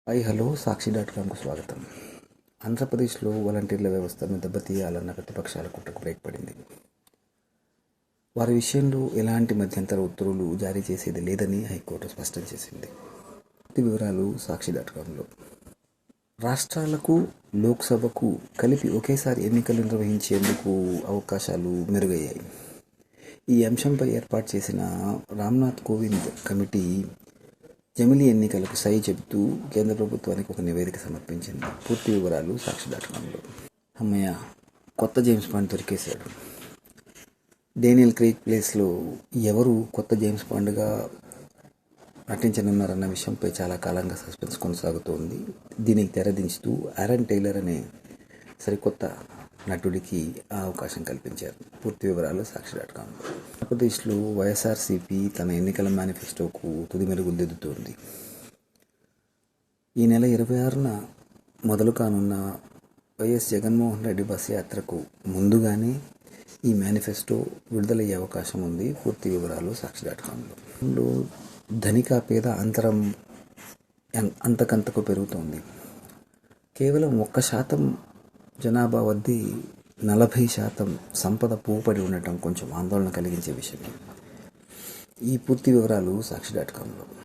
Hello సాక్షి.com స్వాగతం. ఆంధ్రప్రదేశ్లో వాలంటీర్ల వ్యవస్థను దెబ్బతీయాలన్న ప్రతిపక్షాల కుట్రకు బ్రేక్ పడింది. వారి విషయంలో ఎలాంటి మధ్యంతర ఉత్తర్వులు జారీ చేసేది లేదని హైకోర్టు స్పష్టం చేసింది. పూర్తి వివరాలు సాక్షి.comలో. రాష్ట్రాలకు, లోక్సభకు కలిపి ఒకేసారి ఎన్నికలు నిర్వహించేందుకు అవకాశాలు మెరుగయ్యాయి. ఈ అంశంపై ఏర్పాటు చేసిన రామ్నాథ్ కోవింద్ కమిటీ జమిలీ ఎన్నికలకు సై చెబుతూ కేంద్ర ప్రభుత్వానికి ఒక నివేదిక సమర్పించింది. పూర్తి వివరాలు సాక్షి.comలో. అమ్మయ్య, కొత్త జేమ్స్ బాండ్ దొరికేశాడు. డేనియల్ క్రెయిగ్ ప్లేస్లో ఎవరు కొత్త జేమ్స్ బాండ్గా నటించనున్నారన్న విషయంపై చాలా కాలంగా సస్పెన్స్ కొనసాగుతోంది. దీనికి తెరదించుతూ ఆరన్ టైలర్ అనే సరికొత్త నటుడికి ఆ అవకాశం కల్పించారు. పూర్తి వివరాలు సాక్షి.comలో. ఆంధ్రప్రదేశ్లో వైఎస్ఆర్సీపీ తన ఎన్నికల మేనిఫెస్టోకు తుది మెరుగులు దిద్దుతోంది. ఈ నెల 26న మొదలు కానున్న వైఎస్ జగన్మోహన్ రెడ్డి బస్ యాత్రకు ముందుగానే ఈ మేనిఫెస్టో విడుదలయ్యే అవకాశం ఉంది. పూర్తి వివరాలు సాక్షి.comలో. ధనిక పేద అంతరం అంతకంతకు పెరుగుతోంది. కేవలం 1% జనాభా వద్ద 40% సంపద పోపడి ఉండటం కొంచెం ఆందోళన కలిగించే విషయమే. ఈ పూర్తి వివరాలు సాక్షి.comలో.